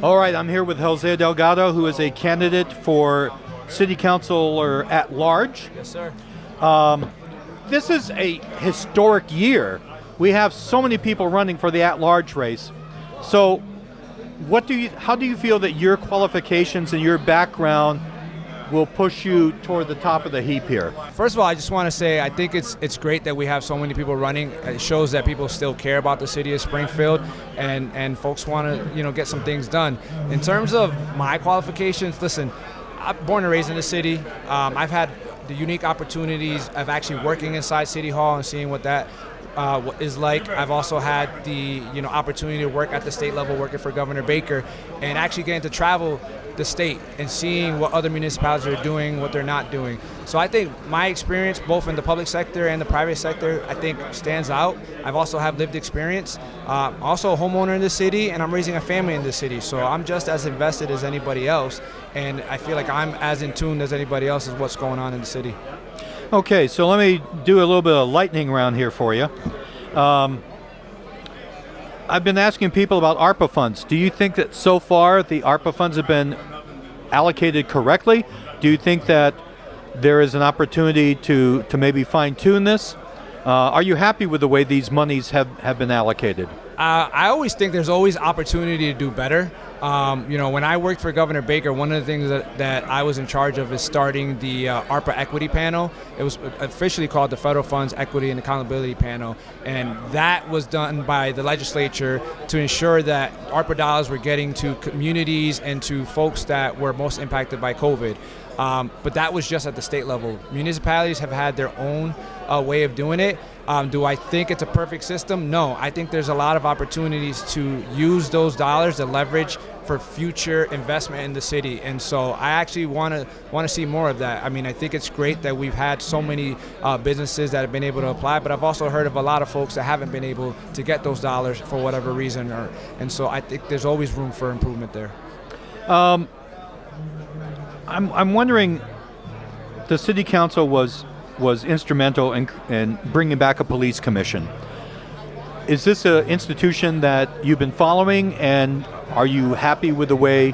All right, I'm here with Jose Delgado, who is a candidate for City Councilor at large. Yes, sir. This is a historic year. We have so many people running for the at-large race. So, how do you feel that your qualifications and your background will push you toward the top of the heap here? First of all, I just want to say I think it's great that we have so many people running. It shows that people still care about the city of Springfield, and folks want to get some things done. In terms of my qualifications, listen, I'm born and raised in the city. I've had the unique opportunities of actually working inside City Hall and seeing what that is like. I've also had the opportunity to work at the state level, working for Governor Baker, and actually getting to travel the state and seeing what other municipalities are doing, what they're not doing. So I think my experience, both in the public sector and the private sector, I think stands out. I've also have lived experience. Also a homeowner in the city, and I'm raising a family in the city. So I'm just as invested as anybody else, and I feel like I'm as in tune as anybody else is what's going on in the city. Okay, so let me do a little bit of lightning round here for you. I've been asking people about ARPA funds. Do you think that so far the ARPA funds have been allocated correctly? Do you think that there is an opportunity to maybe fine-tune this? Are you happy with the way these monies have been allocated? I always think there's always opportunity to do better. When I worked for Governor Baker, one of the things that I was in charge of is starting the ARPA Equity Panel. It was officially called the Federal Funds Equity and Accountability Panel, and that was done by the legislature to ensure that ARPA dollars were getting to communities and to folks that were most impacted by COVID. But that was just at the state level. Municipalities have had their own way of doing it. Do I think it's a perfect system? No. I think there's a lot of opportunities to use those dollars to leverage for future investment in the city, and so I actually want to see more of that. I mean, I think it's great that we've had so many businesses that have been able to apply, but I've also heard of a lot of folks that haven't been able to get those dollars for whatever reason, and so I think there's always room for improvement there. I'm wondering, the city council was instrumental in bringing back a police commission. Is this an institution that you've been following, and are you happy with the way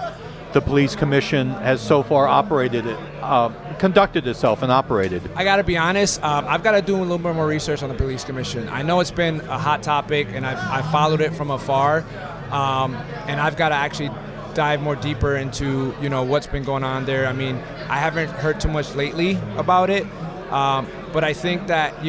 the police commission has so far conducted itself and operated? I got to be honest, I've got to do a little bit more research on the police commission. I know it's been a hot topic, and I've followed it from afar, and I've got to actually dive more deeper into what's been going on there. I mean, I haven't heard too much lately about it, but I think that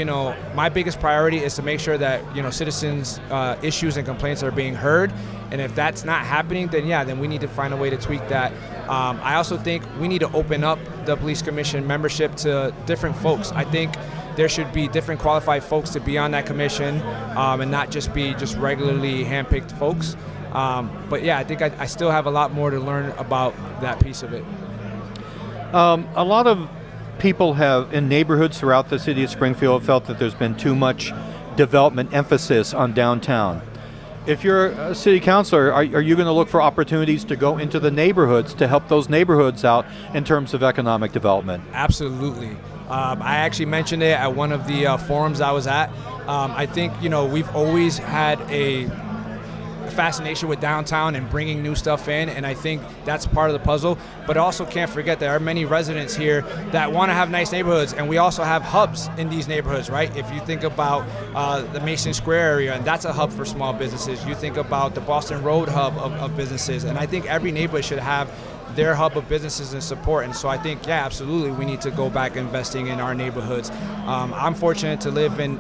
my biggest priority is to make sure that citizens' issues and complaints are being heard, and if that's not happening, then we need to find a way to tweak that. I also think we need to open up the police commission membership to different folks. I think there should be different qualified folks to be on that commission, and not just be regularly handpicked folks. But yeah, I think I still have a lot more to learn about that piece of it. A lot of people in neighborhoods throughout the city of Springfield felt that there's been too much development emphasis on downtown. If you're a city councilor, are you going to look for opportunities to go into the neighborhoods to help those neighborhoods out in terms of economic development? Absolutely. I actually mentioned it at one of the forums I was at. I think we've always had a fascination with downtown and bringing new stuff in, and I think that's part of the puzzle. But also can't forget there are many residents here that want to have nice neighborhoods, and we also have hubs in these neighborhoods, right? If you think about the Mason Square area, and that's a hub for small businesses. You think about the Boston Road hub of businesses, and I think every neighborhood should have their hub of businesses and support. And so I think, yeah, absolutely, we need to go back investing in our neighborhoods. I'm fortunate to live in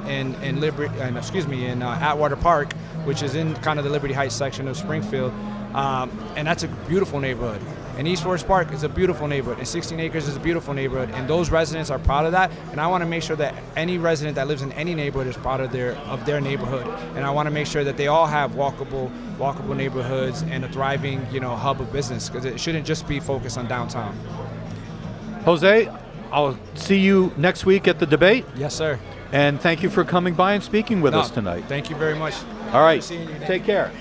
Atwater Park, which is in kind of the Liberty Heights section of Springfield, and that's a beautiful neighborhood. And East Forest Park is a beautiful neighborhood, and 16 Acres is a beautiful neighborhood, and those residents are proud of that. And I want to make sure that any resident that lives in any neighborhood is proud of their neighborhood. And I want to make sure that they all have walkable neighborhoods and a thriving hub of business, because it shouldn't just be focused on downtown. Jose, I'll see you next week at the debate. Yes, sir. And thank you for coming by and speaking with us tonight. Thank you very much. All right. Seeing you, Take care.